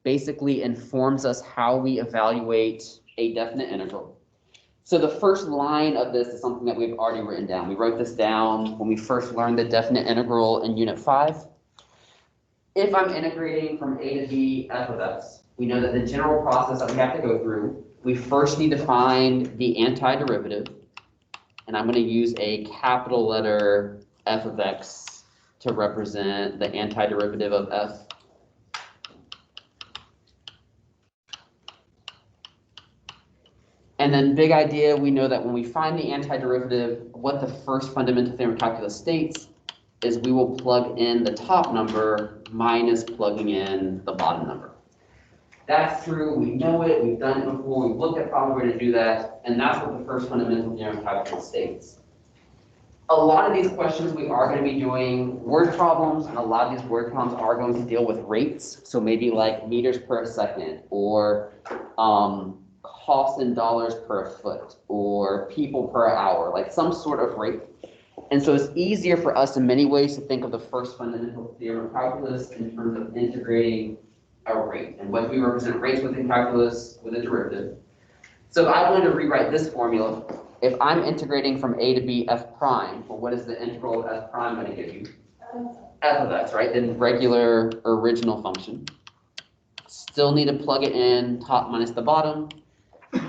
basically informs us how we evaluate a definite integral. So the first line of this is something that we've already written down. We wrote this down when we first learned the definite integral in Unit 5. If I'm integrating from a to b f of x, we know that the general process that we have to go through, we first need to find the antiderivative, and I'm going to use a capital letter f of x to represent the antiderivative of f. And then big idea, we know that when we find the antiderivative, what the first fundamental theorem of calculus states is we will plug in the top number minus plugging in the bottom number. That's true, we know it, we've done it before, we've looked at problems where to do that, and that's what the first fundamental theorem of calculus states. A lot of these questions we are going to be doing word problems, and a lot of these word problems are going to deal with rates, so maybe like meters per second, or cost in dollars per foot, or people per hour, like some sort of rate. And so it's easier for us in many ways to think of the first fundamental theorem of calculus in terms of integrating a rate. And what we represent rates within calculus with a derivative. So if I wanted to rewrite this formula, if I'm integrating from a to b f prime, well, what is the integral of f prime going to give you? F of x, right? The regular original function. Still need to plug it in, top minus the bottom.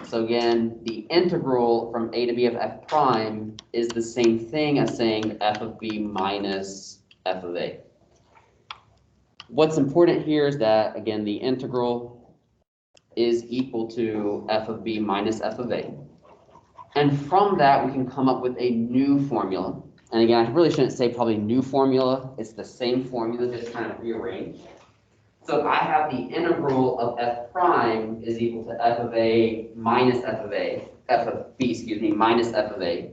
So again, the integral from a to b of f prime is the same thing as saying f of b minus f of a. What's important here is that, again, the integral is equal to f of b minus f of a. And from that, we can come up with a new formula. And again, I really shouldn't say probably new formula. It's the same formula, just kind of rearranged. So if I have the integral of f prime is equal to f of a minus f of a, f of b, excuse me, minus f of a.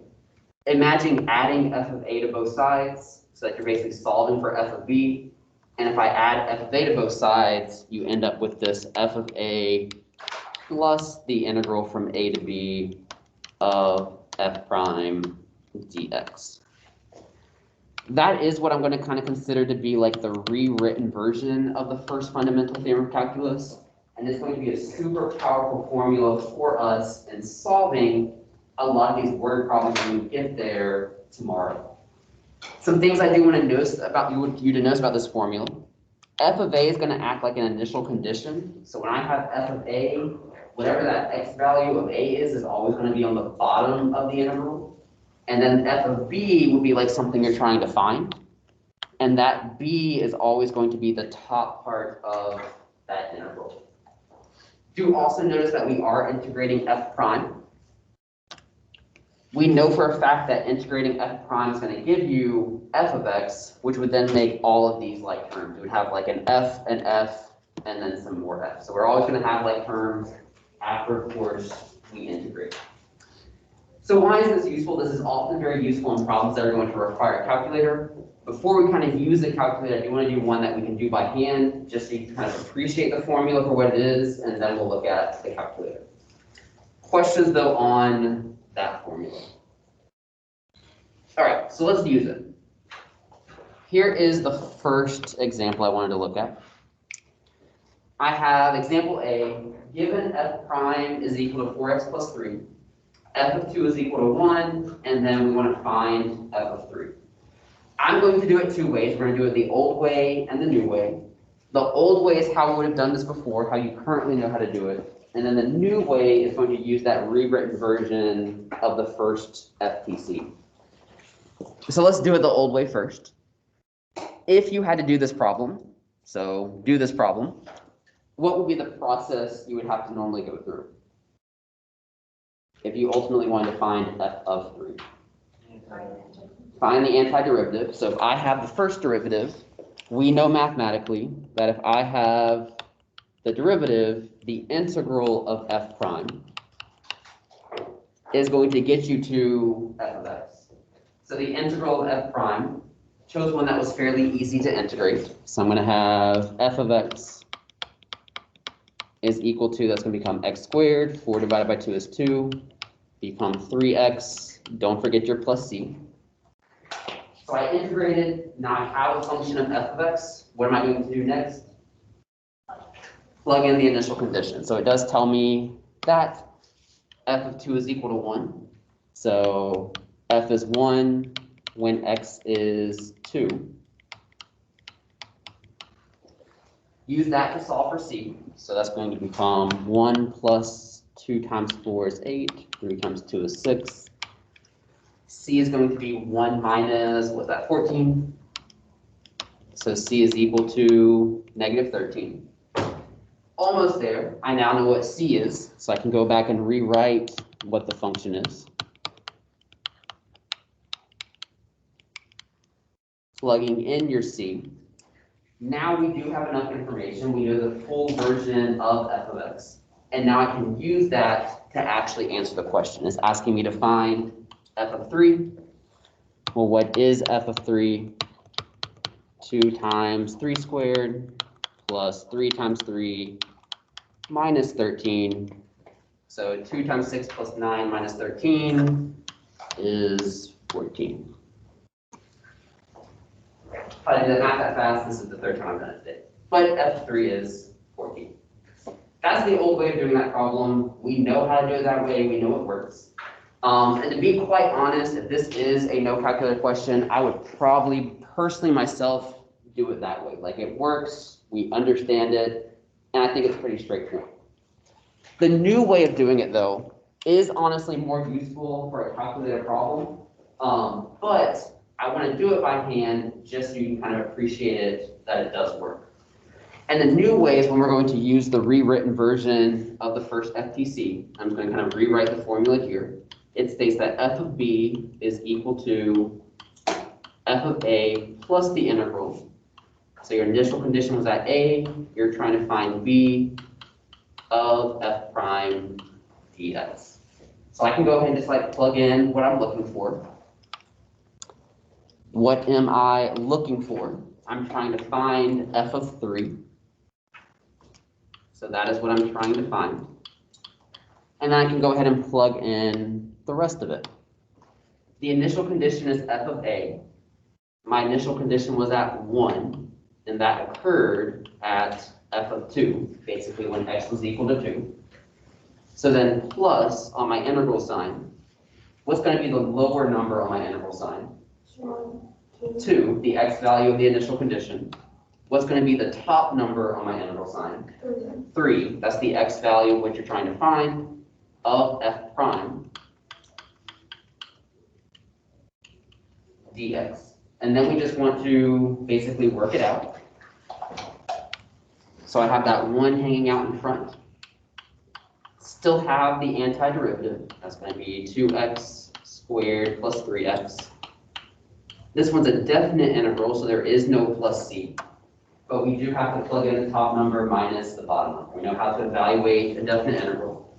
Imagine adding f of a to both sides so that you're basically solving for f of b. And if I add f of a to both sides, you end up with this f of a plus the integral from a to b of f prime dx. That is what I'm going to kind of consider to be like the rewritten version of the first fundamental theorem of calculus. And it's going to be a super powerful formula for us in solving a lot of these word problems when we get there tomorrow. Some things I do want to notice about you to notice about this formula. F of a is going to act like an initial condition. So when I have f of a, whatever that x value of a is always going to be on the bottom of the integral. And then f of b would be like something you're trying to find. And that b is always going to be the top part of that integral. Do also notice that we are integrating f prime. We know for a fact that integrating f prime is going to give you f of x, which would then make all of these like terms. We would have like an f, and then some more f. So we're always going to have like terms after, of course, we integrate. So why is this useful? This is often very useful in problems that are going to require a calculator. Before we kind of use the calculator, I do want to do one that we can do by hand, just so you can kind of appreciate the formula for what it is, and then we'll look at the calculator. Questions, though, on that formula? All right, so let's use it. Here is the first example I wanted to look at. I have example A, given f prime is equal to 4x plus 3. F of 2 is equal to 1, and then we want to find f of 3. I'm going to do it two ways. We're going to do it the old way and the new way. The old way is how we would have done this before, how you currently know how to do it. And then the new way is going to use that rewritten version of the first FTC. So let's do it the old way first. If you had to do this problem, what would be the process you would have to normally go through if you ultimately wanted to find f of 3? Find the antiderivative. So if I have the first derivative, we know mathematically that if I have the derivative, the integral of f prime is going to get you to f of x. So the integral of f prime, chose one that was fairly easy to integrate. So I'm going to have f of x is equal to, that's going to become x squared, 4 divided by 2 is 2, become 3x, don't forget your plus c. So I integrated, now I have a function of f of x. What am I going to do next? plug in the initial condition. So it does tell me that f of 2 is equal to 1. So f is 1 when x is 2. Use that to solve for c. So that's going to become 1 plus 2 times 4 is 8, 3 times 2 is 6. C is going to be 1 minus, what's that, 14? So C is equal to negative 13. Almost there. I now know what C is, so I can go back and rewrite what the function is. Plugging in your C. Now we do have enough information. We know the full version of f of x. And now I can use that to actually answer the question. It's asking me to find f of 3. Well, what is f of 3? 2 times 3 squared plus 3 times 3 minus 13. So 2 times 6 plus 9 minus 13 is 14. If I did not that fast, this is the third time I've done it today. But f3 is 14. That's the old way of doing that problem. We know how to do it that way. We know it works. And to be quite honest, if this is a no calculator question, I would probably personally myself do it that way. Like, it works, we understand it, and I think it's pretty straightforward. The new way of doing it, though, is honestly more useful for a calculator problem, but I want to do it by hand just so you can kind of appreciate it, that it does work. And the new way is when we're going to use the rewritten version of the first FTC. I'm just going to kind of rewrite the formula here. It states that f of b is equal to f of a plus the integral. So your initial condition was at a, you're trying to find b of f prime dx. So I can go ahead and just like plug in what I'm looking for. What am I looking for? I'm trying to find f of 3. So that is what I'm trying to find. And then I can go ahead and plug in the rest of it. The initial condition is f of a. My initial condition was at 1, and that occurred at f of 2, basically when x was equal to 2. So then plus on my integral sign, what's going to be the lower number on my integral sign? 2, the x value of the initial condition. What's going to be the top number on my integral sign? 3. That's the x value of what you're trying to find of f prime dx. And then we just want to basically work it out. So I have that 1 hanging out in front. Still have the antiderivative. That's going to be 2x squared plus 3x. This one's a definite integral, so there is no plus c. But we do have to plug in the top number minus the bottom number. We know how to evaluate a definite integral.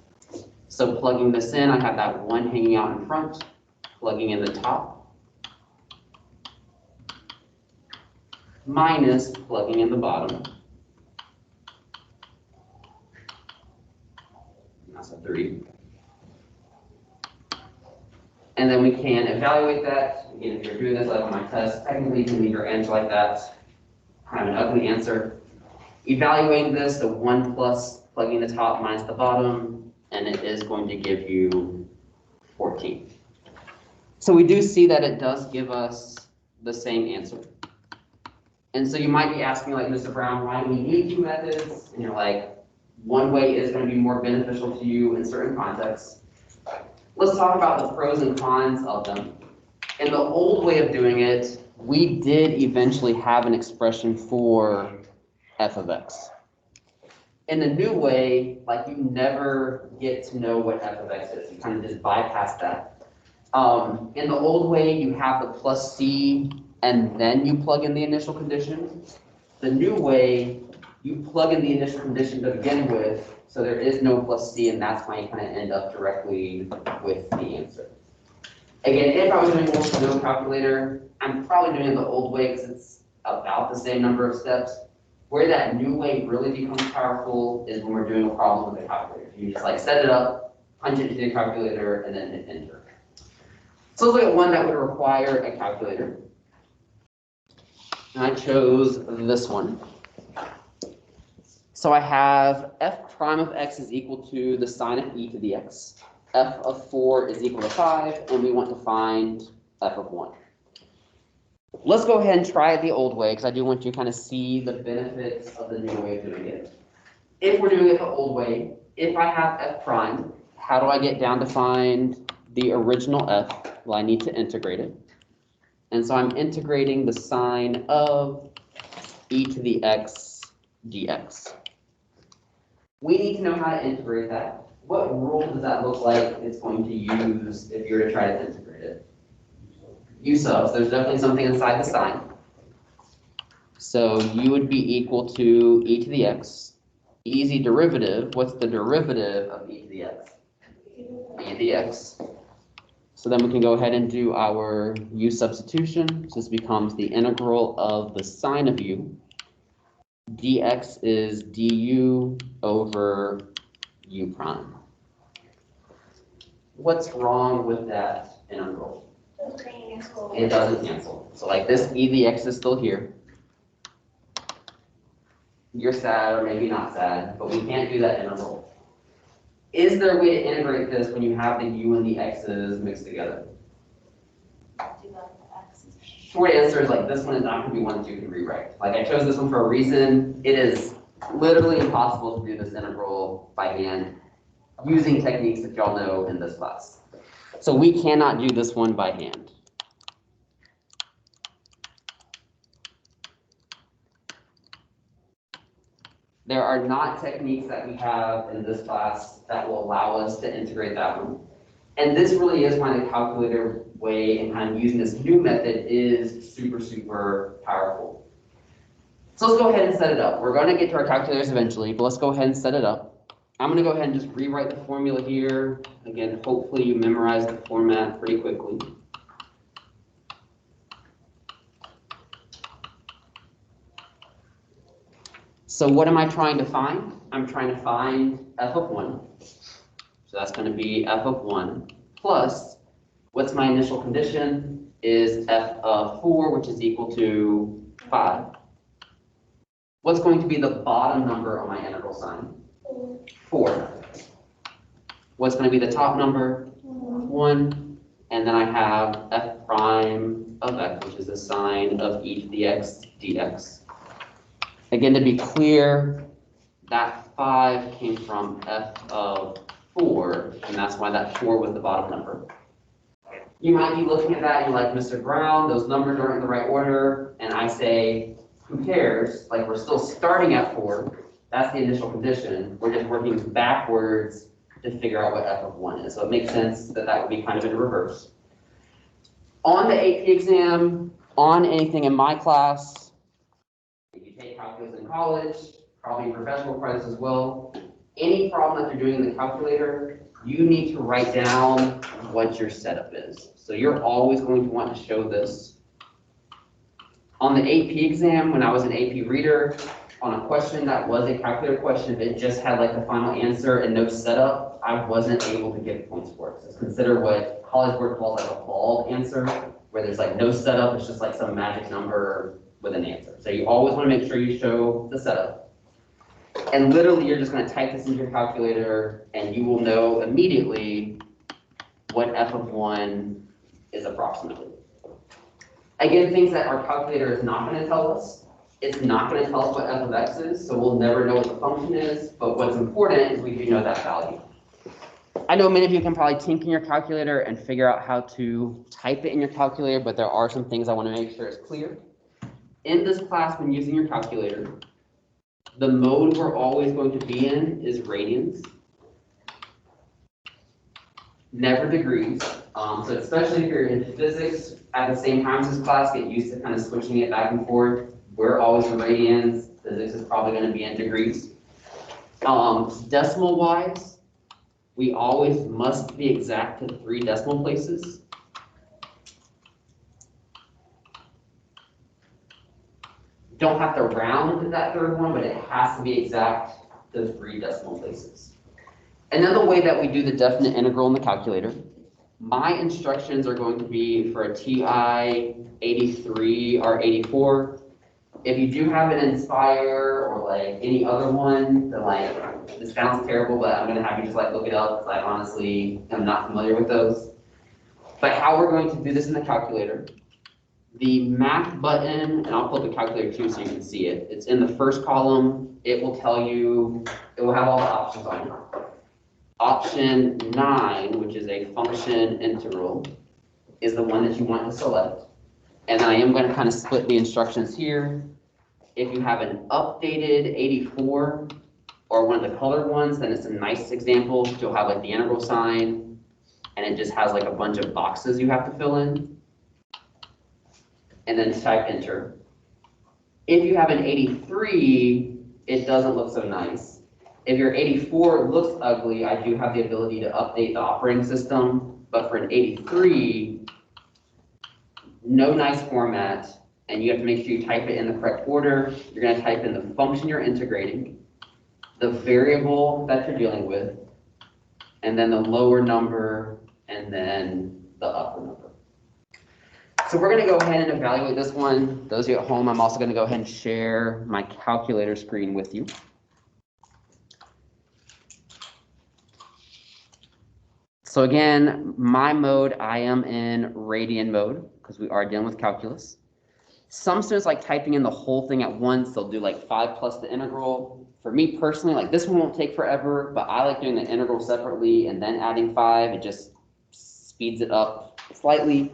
So plugging this in, I have that 1 hanging out in front, plugging in the top, minus plugging in the bottom. And that's a 3. And then we can evaluate that. Again, if you're doing this like on my test, technically you can leave your answer like that. Kind of an ugly answer. Evaluating this, the 1 plus plugging the top minus the bottom, and it is going to give you 14. So we do see that it does give us the same answer. And so you might be asking, like, Mr. Brown, why do we need 2 methods? And you're like, one way is going to be more beneficial to you in certain contexts. Let's talk about the pros and cons of them. In the old way of doing it, we did eventually have an expression for f of x. In the new way, like, you never get to know what f of x is. You kind of just bypass that. In the old way, you have the plus c, and then you plug in the initial condition. The new way, you plug in the initial condition to begin with, so there is no plus c, and that's why you kind of end up directly with the answer. Again, if I was doing more no calculator, I'm probably doing it the old way because it's about the same number of steps. Where that new way really becomes powerful is when we're doing a problem with a calculator. You just like set it up, punch it into the calculator, and then hit enter. So let's look at one that would require a calculator. And I chose this one. So I have f prime of x is equal to the sine of e to the x. F of 4 is equal to 5, and we want to find f of 1. Let's go ahead and try it the old way, because I do want you to kind of see the benefits of the new way of doing it. If we're doing it the old way, if I have f prime, how do I get down to find the original f? Well, I need to integrate it. And so I'm integrating the sine of e to the x dx. We need to know how to integrate that. What rule does that look like it's going to use if you're to try to integrate it? U subs. There's definitely something inside the sign. So u would be equal to e to the x. Easy derivative. What's the derivative of e to the x? E to the x. So then we can go ahead and do our u substitution. So this becomes the integral of the sine of u. Dx is du over u prime. What's wrong with that integral? It doesn't cancel. So like this e to the x is still here. You're sad or maybe not sad, but we can't do that integral. Is there a way to integrate this when you have the u and the x's mixed together? Short answer is like this one is not going to be one that you can rewrite. Like I chose this one for a reason. It is literally impossible to do this integral by hand using techniques that y'all know in this class. So we cannot do this one by hand. There are not techniques that we have in this class that will allow us to integrate that one. And this really is why the calculator way and kind of using this new method is super, super powerful. So let's go ahead and set it up. We're going to get to our calculators eventually, but let's go ahead and set it up. I'm going to go ahead and just rewrite the formula here. Again, hopefully you memorize the format pretty quickly. So what am I trying to find? I'm trying to find f of 1. So that's going to be f of 1 plus, what's my initial condition, is f of 4, which is equal to 5. What's going to be the bottom number on my integral sign? 4. What's going to be the top number? 1. And then I have f prime of x, which is the sine of e to the x dx. Again, to be clear, that 5 came from f of 4, and that's why that 4 was the bottom number. You might be looking at that and you're like, Mr. Brown, those numbers aren't in the right order, and I say, who cares? Like, we're still starting at 4. That's the initial condition. We're just working backwards to figure out what f of 1 is. So it makes sense that that would be kind of in reverse. On the AP exam, on anything in my class, if you take calculus in college, probably professional credits as well, any problem that you're doing in the calculator, you need to write down what your setup is. So you're always going to want to show this. On the AP exam, when I was an AP reader, on a question that was a calculator question, if it just had like the final answer and no setup, I wasn't able to get points for it. So it's considered what College Board calls like a bald answer, where there's like no setup, it's just like some magic number with an answer. So you always want to make sure you show the setup. And literally, you're just going to type this into your calculator, and you will know immediately what f of 1 is approximately. Again, things that our calculator is not going to tell us. It's not going to tell us what f of x is, so we'll never know what the function is. But what's important is we do know that value. I know many of you can probably tinker in your calculator and figure out how to type it in your calculator, but there are some things I want to make sure is clear. In this class, when using your calculator, the mode we're always going to be in is radians, never degrees. So especially if you're in physics at the same time as this class, get used to kind of switching it back and forth. We're always in radians. Physics is probably going to be in degrees. Decimal wise, we always must be exact to 3 decimal places. Don't have to round that third one, but it has to be exact to 3 decimal places. Another way that we do the definite integral in the calculator, my instructions are going to be for a TI 83 or 84. If you do have an Inspire or like any other one, then like, this sounds terrible, but I'm gonna have you just like look it up, because I honestly am not familiar with those. But how we're going to do this in the calculator, the math button, and I'll pull up the calculator too so you can see it. It's in the first column. It will tell you, it will have all the options on it. Option 9, which is a function integral, is the one that you want to select. And then I am going to kind of split the instructions here. If you have an updated 84 or one of the colored ones, then it's a nice example. You'll have like the integral sign, and it just has like a bunch of boxes you have to fill in. And then type enter. If you have an 83, it doesn't look so nice. If your 84 looks ugly, I do have the ability to update the operating system, but for an 83, no nice format, and you have to make sure you type it in the correct order. You're going to type in the function you're integrating, the variable that you're dealing with, and then the lower number, and then the upper number. So we're going to go ahead and evaluate this one. Those of you at home, I'm also going to go ahead and share my calculator screen with you. So again, my mode, I am in radian mode because we are dealing with calculus. Some students like typing in the whole thing at once. They'll do like 5 plus the integral. For me personally, like this one won't take forever, but I like doing the integral separately and then adding 5. It just speeds it up slightly.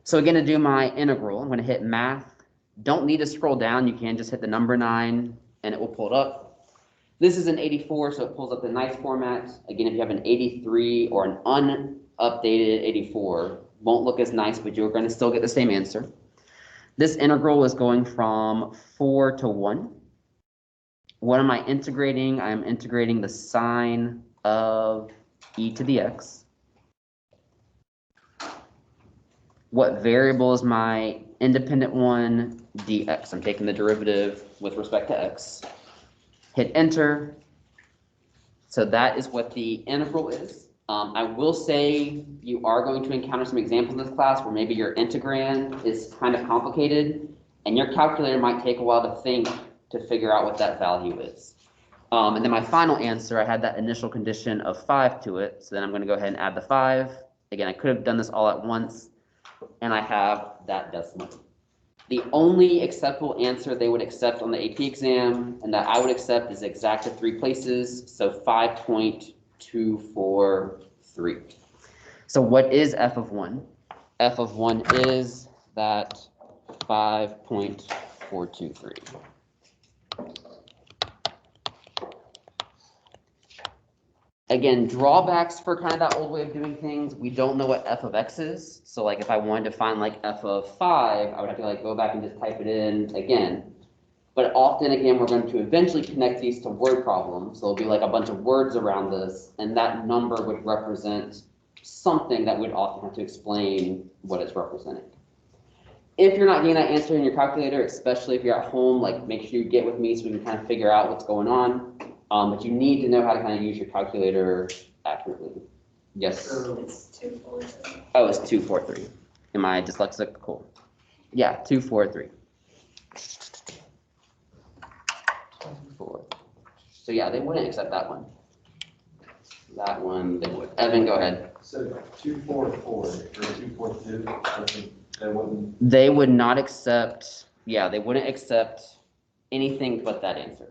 So again, to do my integral, I'm going to hit math. Don't need to scroll down. You can just hit the number 9 and it will pull it up. This is an 84, so it pulls up the nice format. Again, if you have an 83 or an unupdated 84, won't look as nice, but you're going to still get the same answer. This integral is going from 4 to 1. What am I integrating? I'm integrating the sine of e to the x. What variable is my independent one? Dx. I'm taking the derivative with respect to x. Hit enter. So that is what the integral is. I will say you are going to encounter some examples in this class where maybe your integrand is kind of complicated and your calculator might take a while to think to figure out what that value is. And then my final answer, I had that initial condition of 5 to it. So then I'm going to go ahead and add the 5. Again, I could have done this all at once, and I have that decimal. The only acceptable answer they would accept on the AP exam and that I would accept is exact to 3 places, so 5.243. So what is f of 1? F of 1 is that 5.423. Again, drawbacks for kind of that old way of doing things, we don't know what f of x is. So like if I wanted to find like f of 5, I would have to like go back and just type it in again. But often, again, we're going to eventually connect these to word problems. So there'll be like a bunch of words around this, and that number would represent something that we'd often have to explain what it's representing. If you're not getting that answer in your calculator, especially if you're at home, like make sure you get with me so we can kind of figure out what's going on. But you need to know how to kind of use your calculator accurately. Yes? So it's 243. Oh, it's 243. Am I dyslexic? Cool. Yeah, 243. 4. So yeah, they wouldn't accept that one. That one, they would. Evan, go ahead. So 244 or 242, they wouldn't. They would not accept, yeah, they wouldn't accept anything but that answer.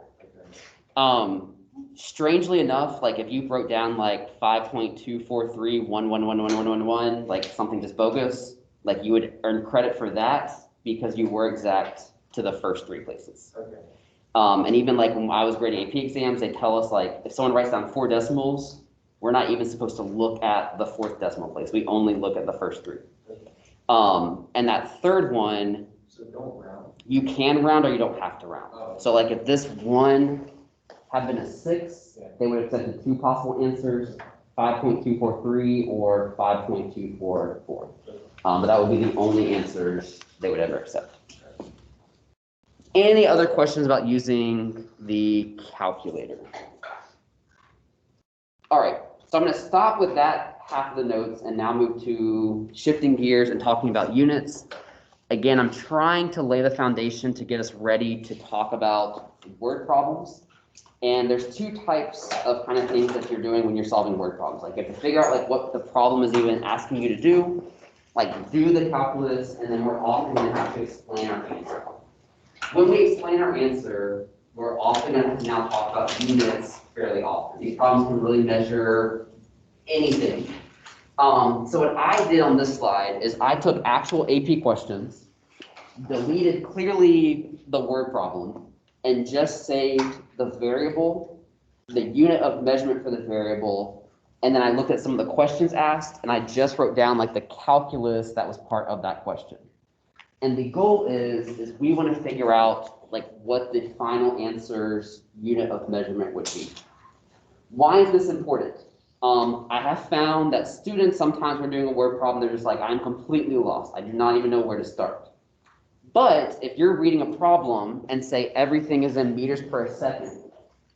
Strangely enough, like if you broke down like 5.243111111, like something just bogus, like you would earn credit for that because you were exact to the first 3 places. Okay. And even like when I was grading AP exams, they tell us like if someone writes down 4 decimals, we're not even supposed to look at the 4th decimal place. We only look at the first 3. Okay. And that 3rd one, So don't round. you can round or you don't have to round. Oh. So like if this one had been a 6, Yeah. they would have accepted 2 possible answers, 5.243 or 5.244. But that would be the only answers they would ever accept. Any other questions about using the calculator? All right, so I'm going to stop with that half of the notes and now move to shifting gears and talking about units. Again, I'm trying to lay the foundation to get us ready to talk about word problems. And there's two types of kind of things that you're doing when you're solving word problems. Like you have to figure out like what the problem is even asking you to do, like do the calculus, and then we're often going to have to explain our answer. When we explain our answer, we're often going to now talk about units fairly often. These problems can really measure anything. So what I did on this slide is I took actual AP questions, deleted clearly the word problem, and just saved the variable, the unit of measurement for the variable, and then I looked at some of the questions asked, and I just wrote down like the calculus that was part of that question. And the goal is we want to figure out like what the final answer's unit of measurement would be. Why is this important? I have found that students sometimes when doing a word problem, they're just like, I'm completely lost. I do not even know where to start. But if you're reading a problem and say everything is in meters per second,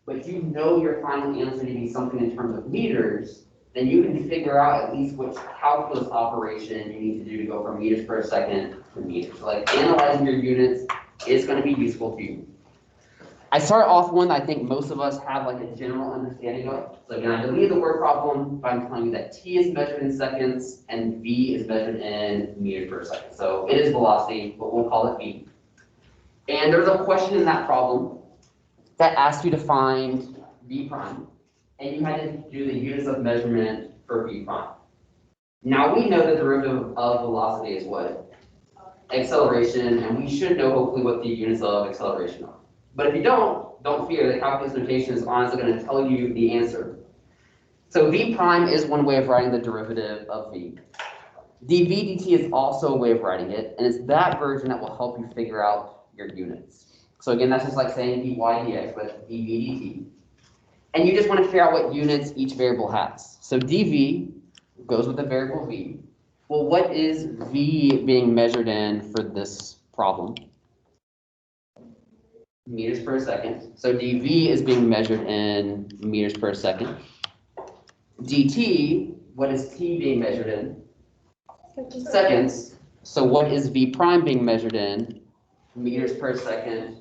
but you know your final answer to be something in terms of meters, then you can figure out at least which calculus operation you need to do to go from meters per second to meters. So like analyzing your units is going to be useful to you. I start off one that I think most of us have like a general understanding of. So again, I deleted the word problem, but I'm telling you that t is measured in seconds and v is measured in meters per second. So it is velocity, but we'll call it v. And there's a question in that problem that asked you to find v prime, and you had to do the units of measurement for v prime. Now we know the derivative of velocity is what? Acceleration, and we should know hopefully what the units of acceleration are. But if you don't fear, the calculus notation is honestly going to tell you the answer. So v prime is one way of writing the derivative of v. dv dt is also a way of writing it, and it's that version that will help you figure out your units. So again, that's just like saying dy dx, but dv dt. And you just want to figure out what units each variable has. So dv goes with the variable v. Well, what is v being measured in for this problem? Meters per second. So dv is being measured in meters per second. dt, what is t being measured in? Seconds. So what is v prime being measured in? Meters per second,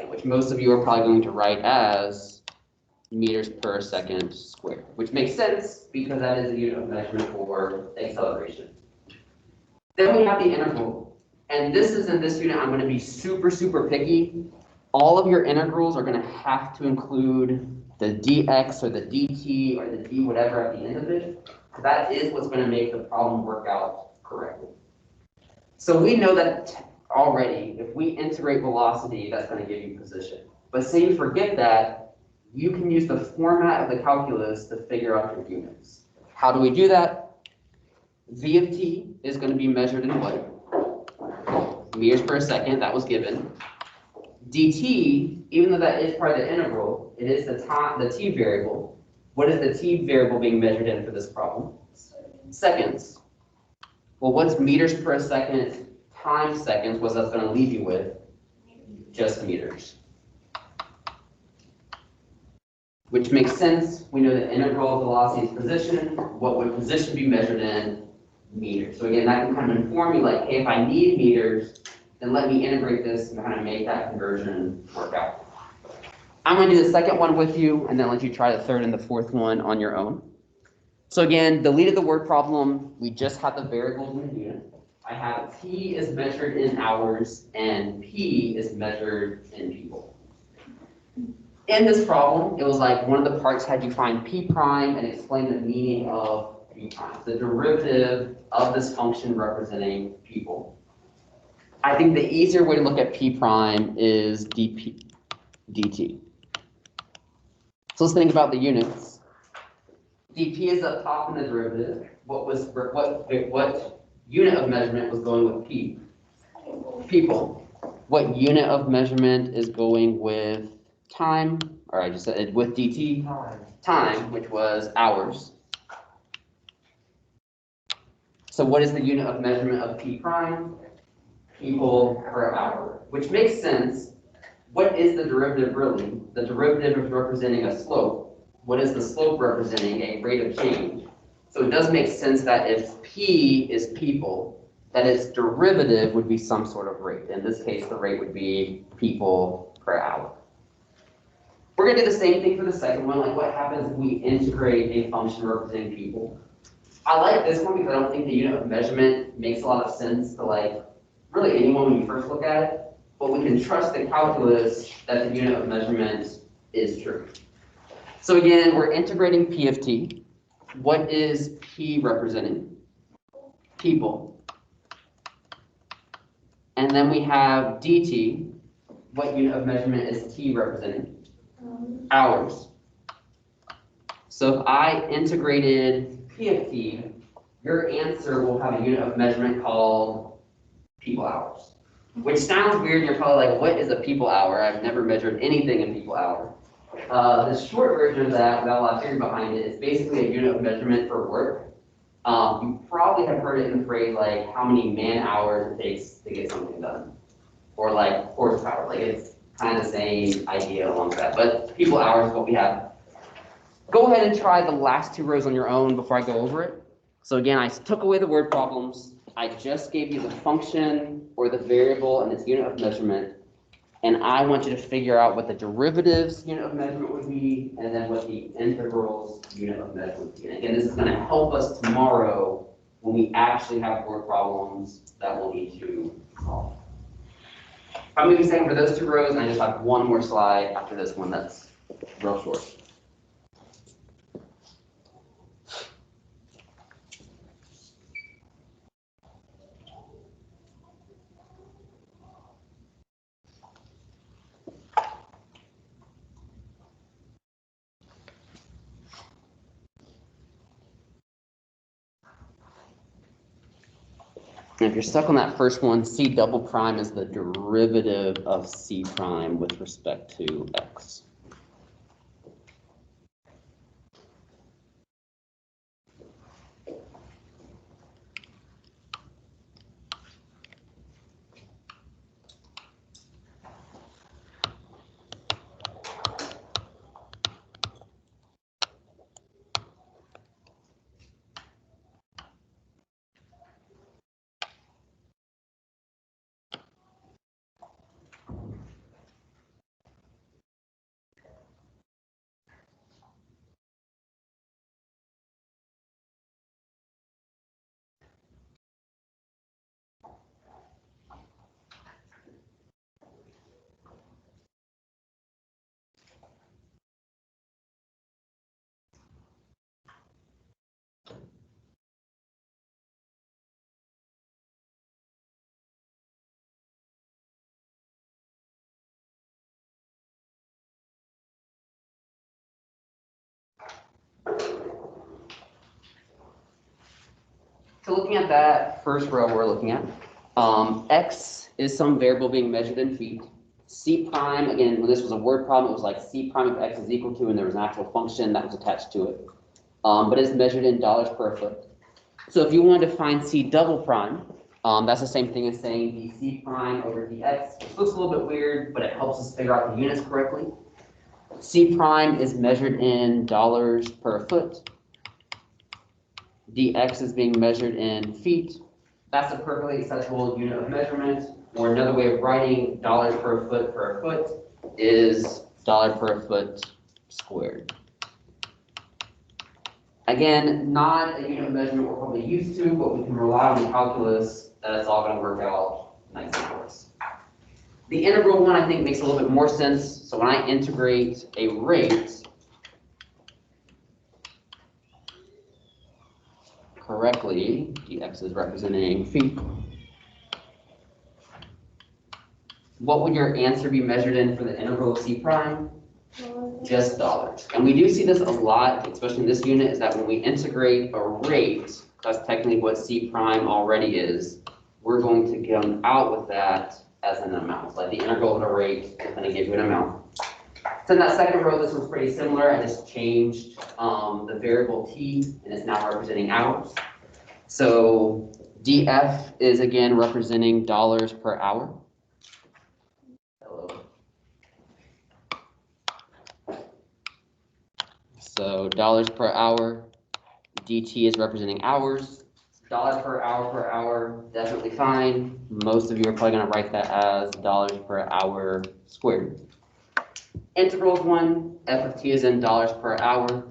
which most of you are probably going to write as meters per second squared, which makes sense because that is a unit of measurement for acceleration. Then we have the integral. And this is in this unit, I'm going to be super, super picky. All of your integrals are going to have to include the dx or the dt or the d whatever at the end of it. That is what's going to make the problem work out correctly. So we know that already, if we integrate velocity, that's going to give you position. But say you forget that, you can use the format of the calculus to figure out your units. How do we do that? V of t is going to be measured in what? Meters per second, that was given. dt, even though that is part of the integral, it is the time, the t variable. What is the t variable being measured in for this problem? Seconds. Well, what's meters per second times seconds? What's that going to leave you with? Just meters. Which makes sense. We know that integral of velocity is position. What would position be measured in? Meters. So again, that can kind of inform you like, hey, if I need meters, then let me integrate this and kind of make that conversion work out. I'm going to do the second one with you and then let you try the third and the fourth one on your own. So again, deleted the word problem. We just have the variables in the unit. I have t is measured in hours and p is measured in people. In this problem, it was like one of the parts had you find p prime and explain the meaning of p prime, the derivative of this function representing people. I think the easier way to look at p prime is dp dt. So let's think about the units. dp is up top in the derivative. What unit of measurement was going with p? People. What unit of measurement is going with time? Or I just said with dt? Time, which was hours. So what is the unit of measurement of p prime? People per hour, which makes sense. What is the derivative really? The derivative is representing a slope. What is the slope representing? A rate of change. So it does make sense that if p is people that its derivative would be some sort of rate. In this case, the rate would be people per hour. We're gonna do the same thing for the second one, like what happens if we integrate a function representing people. I like this one because I don't think the unit of measurement makes a lot of sense to like really anyone when you first look at it, but we can trust the calculus that the unit of measurement is true. So again, we're integrating P of t. What is P representing? People. And then we have dt. What unit of measurement is T representing? Hours. So if I integrated P of t, your answer will have a unit of measurement called people hours. Which sounds weird, you're probably like, what is a people hour? I've never measured anything in people hour. The short version of that, without a lot of theory behind it, is basically a unit of measurement for work. You probably have heard it in the phrase like how many man hours it takes to get something done. Or like horsepower, like it's kind of the same idea along that, but people hours is what we have. Go ahead and try the last two rows on your own before I go over it. So again, I took away the word problems. I just gave you the function or the variable and its unit of measurement. And I want you to figure out what the derivatives unit of measurement would be, and then what the integrals unit of measurement would be. And again, this is going to help us tomorrow when we actually have word problems that we'll need to solve. I'm going to be saying for those two rows, and I just have one more slide after this one that's real short. And if you're stuck on that first one, C double prime is the derivative of C prime with respect to X. So looking at that first row we're looking at, X is some variable being measured in feet. C prime, again, when this was a word problem, it was like C prime of X is equal to, and there was an actual function that was attached to it. But it's measured in dollars per foot. So if you wanted to find C double prime, that's the same thing as saying dC prime over dx. It looks a little bit weird, but it helps us figure out the units correctly. C prime is measured in dollars per foot. dx is being measured in feet. That's a perfectly acceptable unit of measurement, or another way of writing dollars per foot is dollar per foot squared. Again, not a unit of measurement we're probably used to, but we can rely on the calculus that it's all going to work out nicely for us. The integral one I think makes a little bit more sense. So when I integrate a rate correctly, dx is representing feet. What would your answer be measured in for the integral of C prime? Just dollars. And we do see this a lot, especially in this unit, is that when we integrate a rate, that's technically what C prime already is, we're going to come out with that as an amount. Like the integral of a rate is going to give you an amount. So in that second row, this one's pretty similar. I just changed the variable t, and it's now representing hours. So df is again representing dollars per hour. Hello. So dollars per hour, dt is representing hours. dollars per hour, definitely fine. Most of you are probably gonna write that as dollars per hour squared. Integrals one, f of t is in dollars per hour,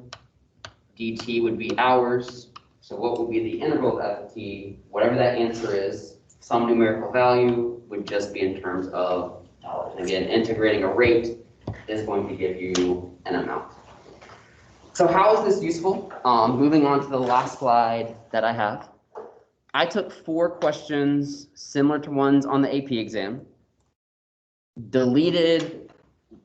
dt would be hours. So what would be the integral of f of t? Whatever that answer is, some numerical value would just be in terms of dollars. Again, integrating a rate is going to give you an amount. So how is this useful? Moving on to the last slide that I have. I took 4 questions similar to ones on the AP exam, deleted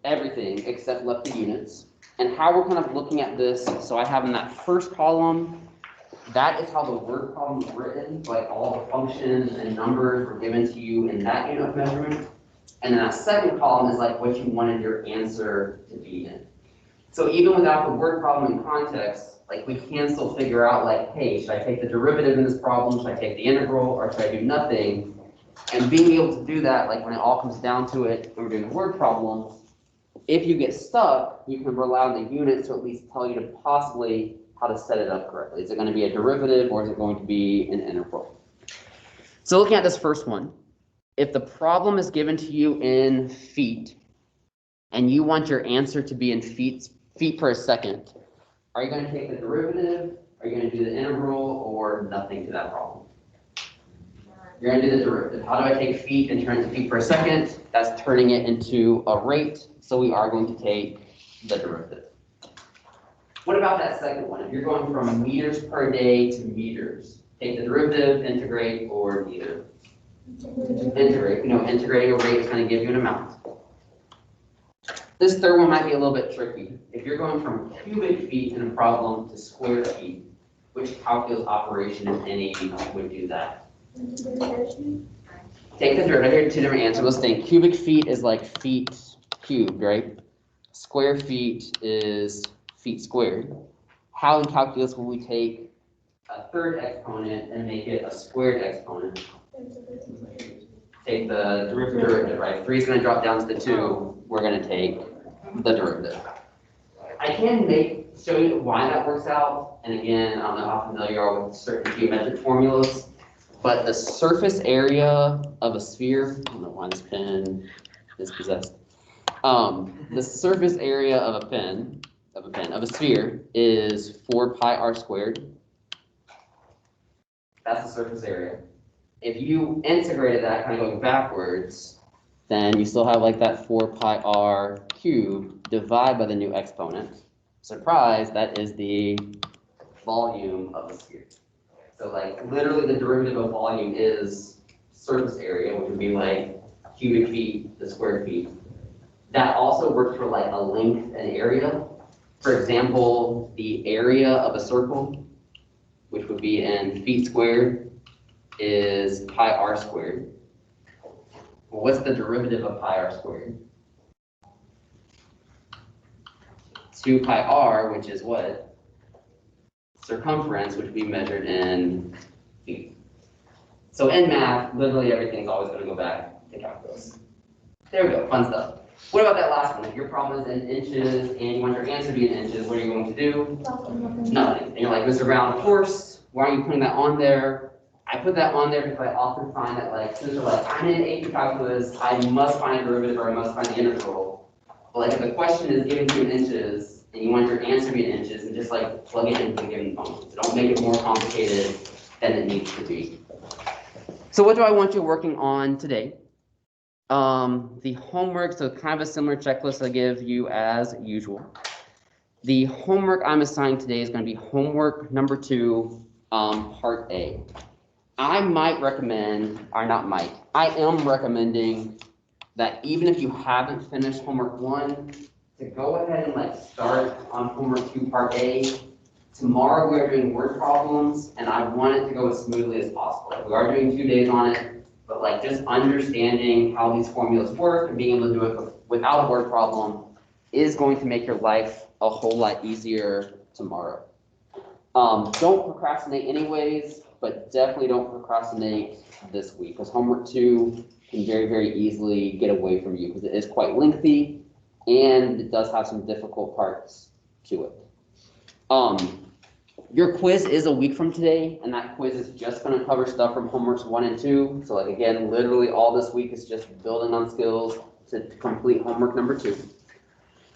everything except left the units, and how we're kind of looking at this. So I have in that first column, that is how the word problem is written, like all the functions and numbers were given to you in that unit of measurement. And then that second column is like what you wanted your answer to be in. So even without the word problem in context, like we can still figure out like, hey, should I take the derivative in this problem? Should I take the integral, or should I do nothing? And being able to do that, like when it all comes down to it, and we're doing a word problem, if you get stuck, you can rely on the unit to at least tell you to possibly how to set it up correctly. Is it going to be a derivative or is it going to be an integral? So looking at this first one, if the problem is given to you in feet and you want your answer to be in feet per second, are you going to take the derivative? Are you going to do the integral or nothing to that problem? You're going to do the derivative. How do I take feet and turn it to feet per second? That's turning it into a rate, so we are going to take the derivative. What about that second one? If you're going from meters per day to meters, take the derivative, integrate, or neither? Integrate. Integrating a rate is going to give you an amount. This third one might be a little bit tricky. If you're going from cubic feet in a problem to square feet, which calculus operation, if any, would do that? Take the derivative. Here are 2 different answers. Let's think. Cubic feet is like feet cubed, right? Square feet is feet squared. How in calculus will we take a third exponent and make it a squared exponent? Take the derivative, right? 3 is going to drop down to the 2. We're going to take the derivative. I can show you why that works out. And again, I don't know how familiar you are with certain geometric formulas, but the surface area of a sphere, I don't know why this pen is possessed. The surface area of a sphere is 4 pi r squared. That's the surface area. If you integrated that, kind of going backwards, then you still have like that 4 pi r cubed divided by the new exponent. Surprise, that is the volume of the sphere. So like literally the derivative of volume is surface area, which would be like cubic feet to square feet. That also works for like a length and area. For example, the area of a circle, which would be in feet squared, is pi r squared. Well, what's the derivative of pi r squared? 2 pi r, which is what? Circumference, which would be measured in feet. So in math, literally everything's always going to go back to calculus. There we go, fun stuff. What about that last one? If your problem is in inches and you want your answer to be in inches, what are you going to do? Nothing. And you're like, Mr. Brown, of course, why are you putting that on there? I put that on there because I often find that like, students are like, I'm in AP calculus, I must find a derivative or I must find the integral. But like if the question is given to you in inches, and you want your answer to be in inches, and just like plug it into the given function. So don't make it more complicated than it needs to be. So what do I want you working on today? The homework, so kind of a similar checklist I give you as usual. The homework I'm assigning today is going to be homework number 2, part A. I might recommend, or not might, I am recommending that even if you haven't finished homework 1, to go ahead and like start on homework 2 part A. Tomorrow we are doing word problems and I want it to go as smoothly as possible. We are doing 2 days on it, but like just understanding how these formulas work and being able to do it without a word problem is going to make your life a whole lot easier tomorrow. Don't procrastinate anyways, but definitely don't procrastinate this week because homework 2 can very, very easily get away from you because it is quite lengthy and it does have some difficult parts to it. Your quiz is a week from today, and that quiz is just gonna cover stuff from homeworks 1 and 2. So like, again, literally all this week is just building on skills to complete homework number 2.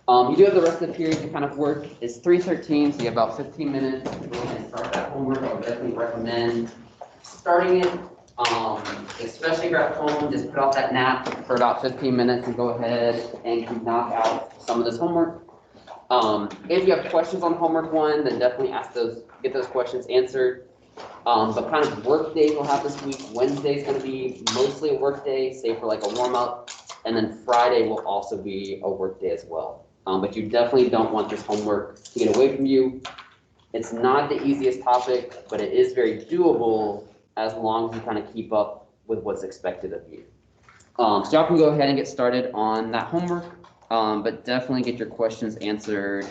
You do have the rest of the period to kind of work. It's 3:13, so you have about 15 minutes to go ahead and start that homework. I would definitely recommend starting it. Especially if you're at home, just put off that nap for about 15 minutes and go ahead and knock out some of this homework. If you have questions on homework 1, then definitely get those questions answered. But kind of work days we'll have this week. Wednesday is going to be mostly a work day, save for like a warm up. And then Friday will also be a work day as well. But you definitely don't want this homework to get away from you. It's not the easiest topic, but it is very doable as long as you kind of keep up with what's expected of you. So y'all can go ahead and get started on that homework, but definitely get your questions answered